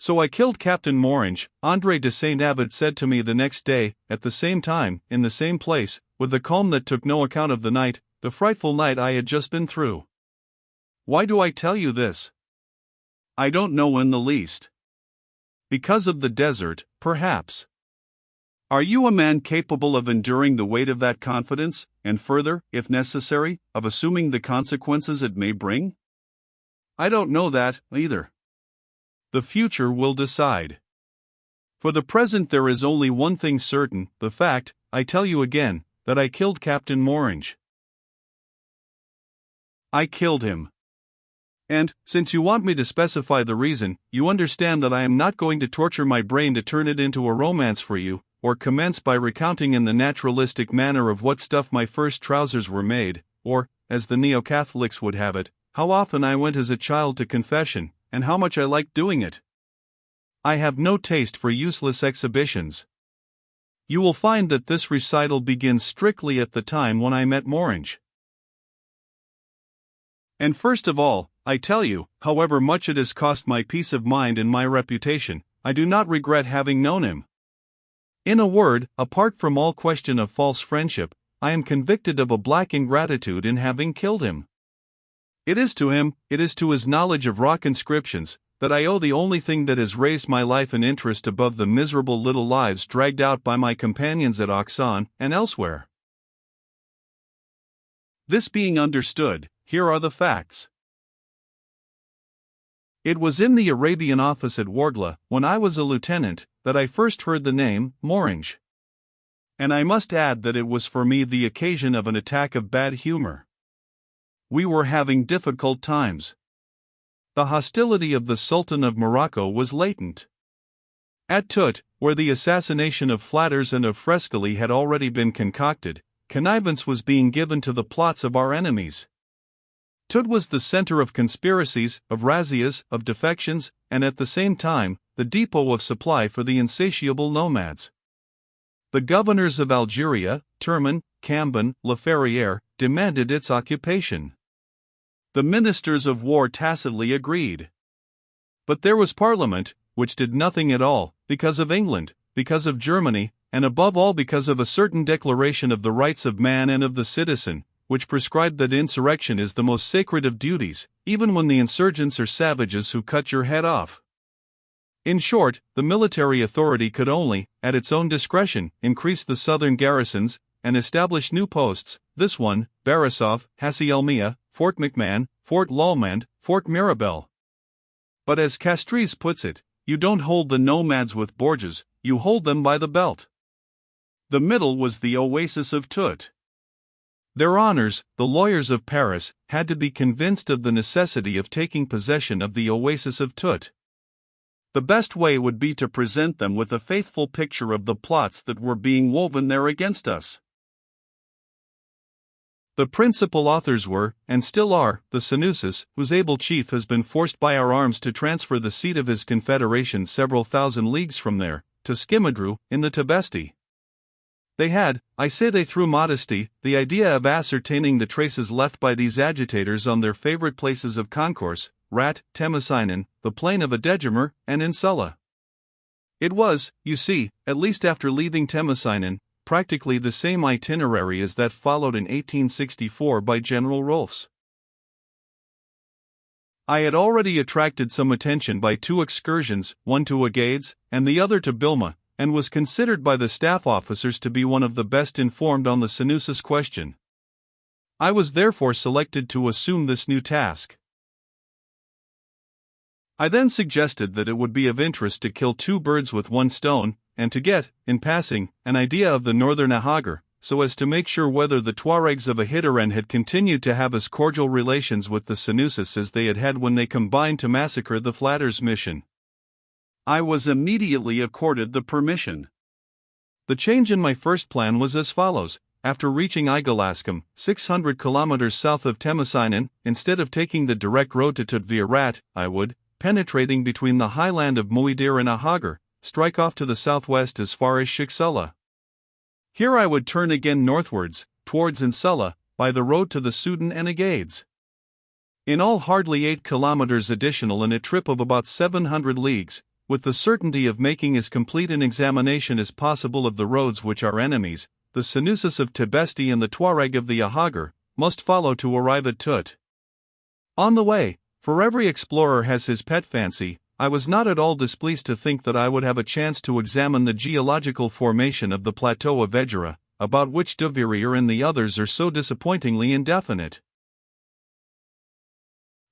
So I killed Captain Morange, André de Saint-Avid said to me the next day, at the same time, in the same place, with the calm that took no account of the night, the frightful night I had just been through. Why do I tell you this? I don't know in the least. Because of the desert, perhaps. Are you a man capable of enduring the weight of that confidence, and further, if necessary, of assuming the consequences it may bring? I don't know that, either. The future will decide. For the present there is only one thing certain, the fact, I tell you again, that I killed Captain Morange. I killed him. And, since you want me to specify the reason, you understand that I am not going to torture my brain to turn it into a romance for you, or commence by recounting in the naturalistic manner of what stuff my first trousers were made, or, as the Neo-Catholics would have it, how often I went as a child to confession, and how much I liked doing it. I have no taste for useless exhibitions. You will find that this recital begins strictly at the time when I met Morange. And first of all, I tell you, however much it has cost my peace of mind and my reputation, I do not regret having known him. In a word, apart from all question of false friendship, I am convicted of a black ingratitude in having killed him. It is to him, it is to his knowledge of rock inscriptions, that I owe the only thing that has raised my life and interest above the miserable little lives dragged out by my companions at Oxon and elsewhere. This being understood, here are the facts. It was in the Arabian office at Wargla, when I was a lieutenant, that I first heard the name Morange. And I must add that it was for me the occasion of an attack of bad humor. We were having difficult times. The hostility of the Sultan of Morocco was latent. At Tut, where the assassination of Flatters and of Frescoli had already been concocted, connivance was being given to the plots of our enemies. Tut was the center of conspiracies, of razzias, of defections, and at the same time, the depot of supply for the insatiable nomads. The governors of Algeria, Terman, Cambon, La Ferrière, demanded its occupation. The ministers of war tacitly agreed. But there was Parliament, which did nothing at all, because of England, because of Germany, and above all because of a certain declaration of the rights of man and of the citizen, which prescribed that insurrection is the most sacred of duties, even when the insurgents are savages who cut your head off. In short, the military authority could only, at its own discretion, increase the southern garrisons, and establish new posts, this one, Barisov, Hassi Elmia, Fort McMahon, Fort Lallemand, Fort Mirabel. But as Castries puts it, you don't hold the nomads with Borgias, you hold them by the belt. The middle was the oasis of Tut. Their honors, the lawyers of Paris, had to be convinced of the necessity of taking possession of the oasis of Tut. The best way would be to present them with a faithful picture of the plots that were being woven there against us. The principal authors were, and still are, the Senusas, whose able chief has been forced by our arms to transfer the seat of his confederation several thousand leagues from there, to Skimadru, in the Tibesti. They had, I say they through modesty, the idea of ascertaining the traces left by these agitators on their favorite places of concourse, Rat, Temesinen, the plain of Adegimer, and in Sulla. It was, you see, at least after leaving Temesinen, practically the same itinerary as that followed in 1864 by General Rolfs. I had already attracted some attention by 2 excursions, one to Agades, and the other to Bilma, and was considered by the staff officers to be one of the best informed on the Senusas question. I was therefore selected to assume this new task. I then suggested that it would be of interest to kill 2 birds with 1 stone, and to get, in passing, an idea of the northern Ahagar, so as to make sure whether the Tuaregs of Ahidaren had continued to have as cordial relations with the Senusas as they had had when they combined to massacre the Flatters mission. I was immediately accorded the permission. The change in my first plan was as follows. After reaching Igalaskum, 600 kilometers south of Temesinen, instead of taking the direct road to Tutvirat, I would, penetrating between the highland of Muidir and Ahagar, strike off to the southwest as far as Shiksulla. Here I would turn again northwards, towards Insulla, by the road to the Sudan and Agades. In all hardly 8 kilometers additional in a trip of about 700 leagues, with the certainty of making as complete an examination as possible of the roads which our enemies, the Senusas of Tibesti and the Tuareg of the Ahagar, must follow to arrive at Tut. On the way, for every explorer has his pet fancy, I was not at all displeased to think that I would have a chance to examine the geological formation of the plateau of Edgera, about which De Verrier and the others are so disappointingly indefinite.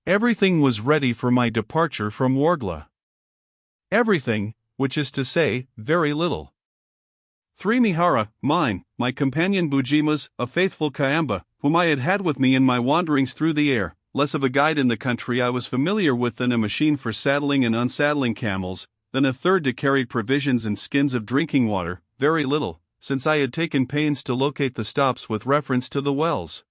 Everything was ready for my departure from Worgla. Everything, which is to say, very little. 3 Mihara, mine, my companion Bujimas, a faithful Kayamba, whom I had had with me in my wanderings through the air, less of a guide in the country I was familiar with than a machine for saddling and unsaddling camels, then a third to carry provisions and skins of drinking water, very little, since I had taken pains to locate the stops with reference to the wells.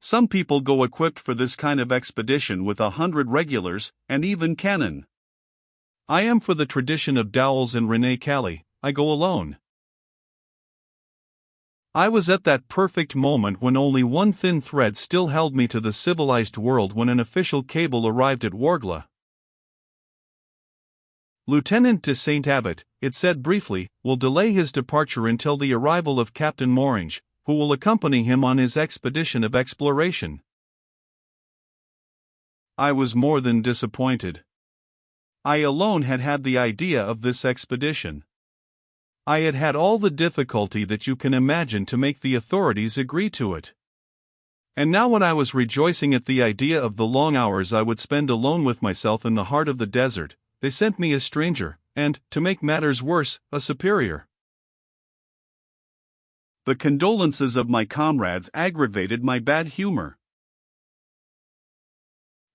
Some people go equipped for this kind of expedition with 100 regulars, and even cannon. I am for the tradition of Dowles and René Calais, I go alone. I was at that perfect moment when only one thin thread still held me to the civilized world when an official cable arrived at Worgla. Lieutenant de Saint Abbot, it said briefly, will delay his departure until the arrival of Captain Morange, who will accompany him on his expedition of exploration. I was more than disappointed. I alone had had the idea of this expedition. I had had all the difficulty that you can imagine to make the authorities agree to it. And now when I was rejoicing at the idea of the long hours I would spend alone with myself in the heart of the desert, they sent me a stranger, and, to make matters worse, a superior. The condolences of my comrades aggravated my bad humor.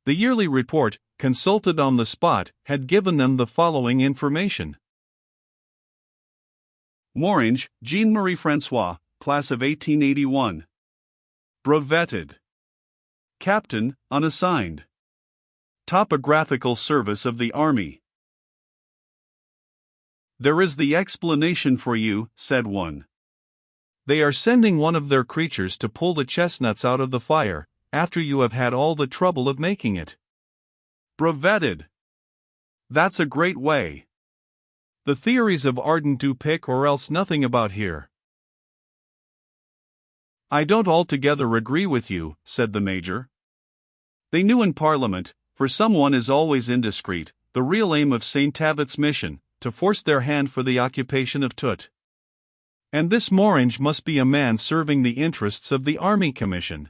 The yearly report, consulted on the spot, had given them the following information. Morange, Jean-Marie François, class of 1881. Brevetted. Captain, unassigned. Topographical Service of the Army. There is the explanation for you, said one. They are sending one of their creatures to pull the chestnuts out of the fire, after you have had all the trouble of making it. Brevetted. That's a great way. The theories of Arden do pick or else nothing about here. I don't altogether agree with you, said the Major. They knew in Parliament, for someone is always indiscreet, the real aim of St. Abbot's mission, to force their hand for the occupation of Tut. And this Morange must be a man serving the interests of the Army Commission.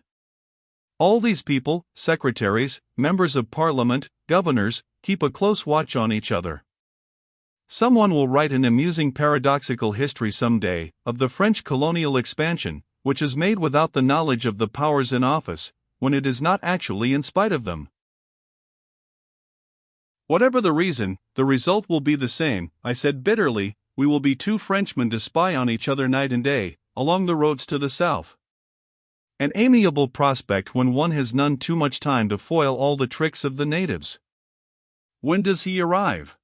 All these people, secretaries, members of Parliament, governors, keep a close watch on each other. Someone will write an amusing paradoxical history some day, of the French colonial expansion, which is made without the knowledge of the powers in office, when it is not actually in spite of them. Whatever the reason, the result will be the same, I said bitterly. We will be 2 Frenchmen to spy on each other night and day, along the roads to the south. An amiable prospect when one has none too much time to foil all the tricks of the natives. When does he arrive?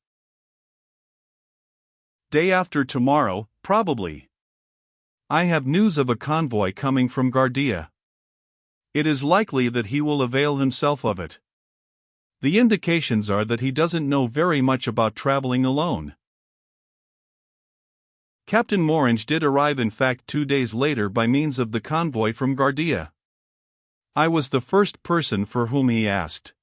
Day after tomorrow, probably. I have news of a convoy coming from Gardia. It is likely that he will avail himself of it. The indications are that he doesn't know very much about traveling alone. Captain Morange did arrive in fact 2 days later by means of the convoy from Gardia. I was the first person for whom he asked.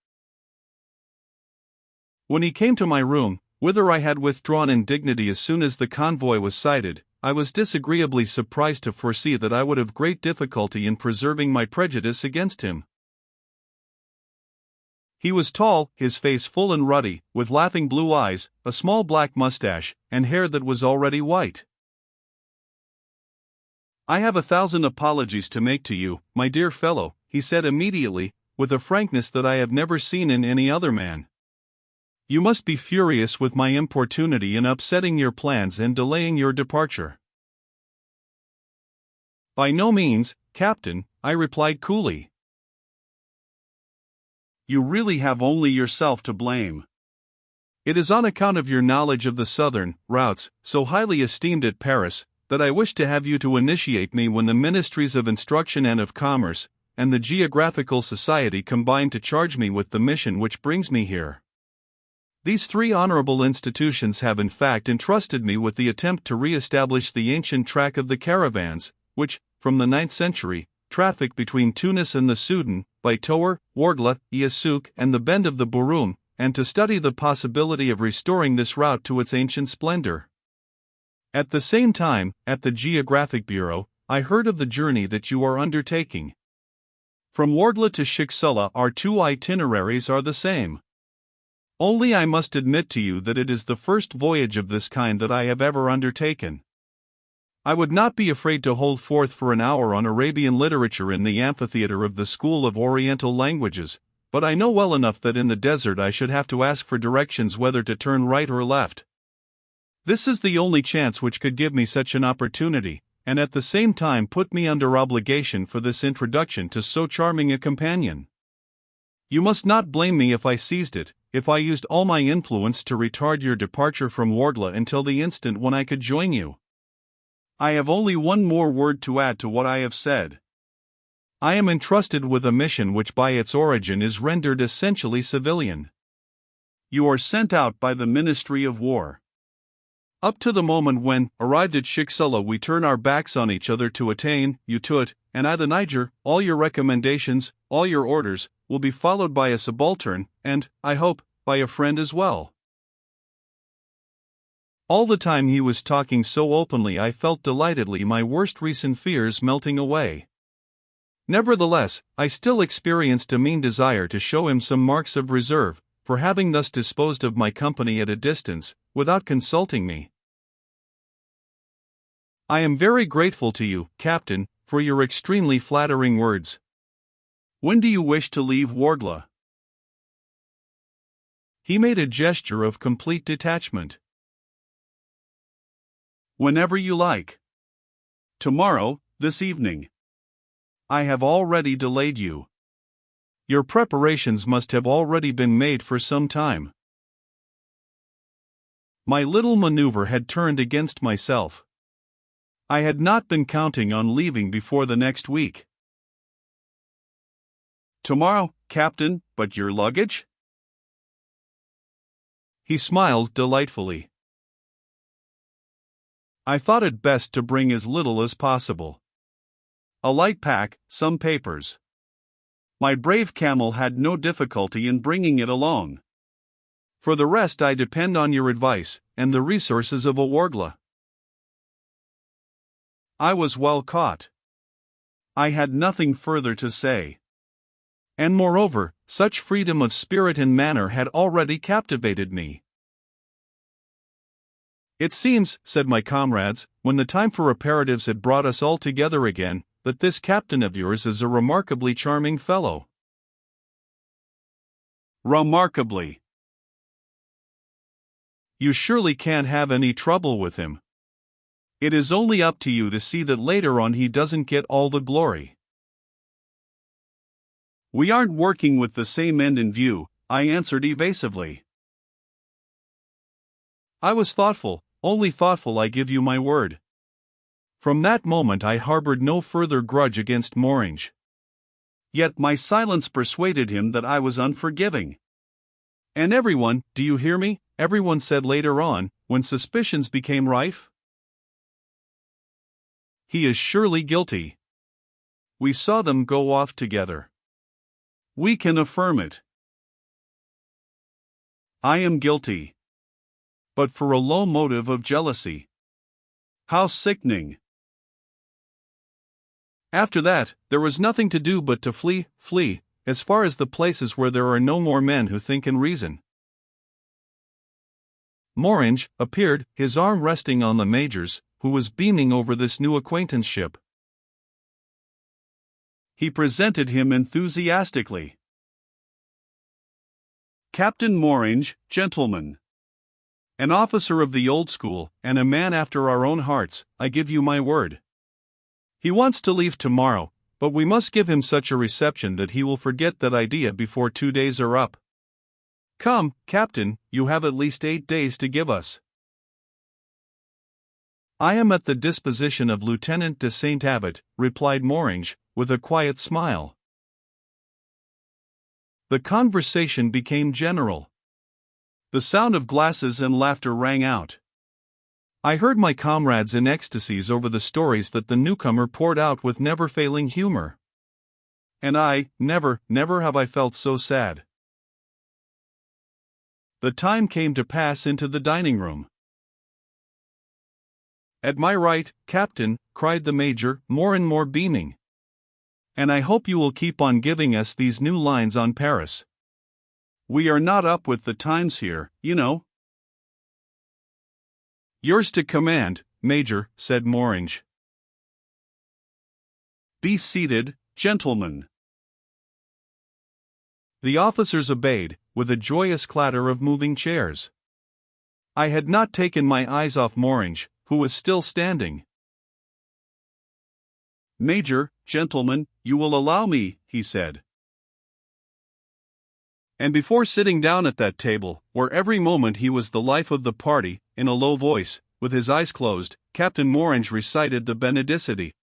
When he came to my room, whither I had withdrawn in dignity as soon as the convoy was sighted, I was disagreeably surprised to foresee that I would have great difficulty in preserving my prejudice against him. He was tall, his face full and ruddy, with laughing blue eyes, a small black mustache, and hair that was already white. I have 1,000 apologies to make to you, my dear fellow, he said immediately, with a frankness that I have never seen in any other man. You must be furious with my importunity in upsetting your plans and delaying your departure. By no means, Captain, I replied coolly. You really have only yourself to blame. It is on account of your knowledge of the southern routes, so highly esteemed at Paris, that I wish to have you to initiate me when the Ministries of Instruction and of Commerce, and the Geographical Society combine to charge me with the mission which brings me here. These three honorable institutions have in fact entrusted me with the attempt to re-establish the ancient track of the caravans, which, from the 9th century, traffic between Tunis and the Sudan, by Tower, Wargla, Iasouk and the bend of the Burum, and to study the possibility of restoring this route to its ancient splendor. At the same time, at the Geographic Bureau, I heard of the journey that you are undertaking. From Wargla to Shiksula, our two itineraries are the same. Only I must admit to you that it is the first voyage of this kind that I have ever undertaken. I would not be afraid to hold forth for an hour on Arabian literature in the amphitheater of the School of Oriental Languages, but I know well enough that in the desert I should have to ask for directions whether to turn right or left. This is the only chance which could give me such an opportunity, and at the same time put me under obligation for this introduction to so charming a companion. You must not blame me if I seized it, if I used all my influence to retard your departure from Wargla until the instant when I could join you. I have only one more word to add to what I have said. I am entrusted with a mission which by its origin is rendered essentially civilian. You are sent out by the Ministry of War. Up to the moment when, arrived at Shiksula, we turn our backs on each other to attain, Utut, and I the Niger, all your recommendations, all your orders, will be followed by a subaltern, and, I hope, by a friend as well. All the time he was talking so openly I felt delightedly my worst recent fears melting away. Nevertheless, I still experienced a mean desire to show him some marks of reserve, for having thus disposed of my company at a distance, without consulting me. I am very grateful to you, Captain, for your extremely flattering words. When do you wish to leave Wargla? He made a gesture of complete detachment. Whenever you like. Tomorrow, this evening. I have already delayed you. Your preparations must have already been made for some time. My little maneuver had turned against myself. I had not been counting on leaving before the next week. Tomorrow, Captain, but your luggage? He smiled delightfully. I thought it best to bring as little as possible. A light pack, some papers. My brave camel had no difficulty in bringing it along. For the rest I depend on your advice, and the resources of a Wargla. I was well caught. I had nothing further to say. And moreover, such freedom of spirit and manner had already captivated me. It seems, said my comrades, when the time for aperitifs had brought us all together again, that this captain of yours is a remarkably charming fellow. Remarkably. You surely can't have any trouble with him. It is only up to you to see that later on he doesn't get all the glory. We aren't working with the same end in view, I answered evasively. I was thoughtful, only thoughtful, I give you my word. From that moment I harbored no further grudge against Morange. Yet my silence persuaded him that I was unforgiving. And everyone, do you hear me, everyone said later on, when suspicions became rife, he is surely guilty. We saw them go off together. We can affirm it. I am guilty. But for a low motive of jealousy. How sickening. After that, there was nothing to do but to flee, as far as the places where there are no more men who think and reason. Morange appeared, his arm resting on the Major's, who was beaming over this new acquaintanceship. He presented him enthusiastically. Captain Morange, gentlemen. An officer of the old school, and a man after our own hearts, I give you my word. He wants to leave tomorrow, but we must give him such a reception that he will forget that idea before 2 days are up. Come, Captain, you have at least 8 days to give us. I am at the disposition of Lieutenant de Saint-Abbot, replied Morange, with a quiet smile. The conversation became general. The sound of glasses and laughter rang out. I heard my comrades in ecstasies over the stories that the newcomer poured out with never-failing humor. And I, never have I felt so sad. The time came to pass into the dining room. "At my right, Captain," cried the Major, more and more beaming. "And I hope you will keep on giving us these new lines on Paris. We are not up with the times here, you know." "Yours to command, Major," said Morange. "Be seated, gentlemen." The officers obeyed, with a joyous clatter of moving chairs. I had not taken my eyes off Morange, who was still standing. "Major, gentlemen, you will allow me," he said. And before sitting down at that table, where every moment he was the life of the party, in a low voice, with his eyes closed, Captain Morange recited the Benedicite.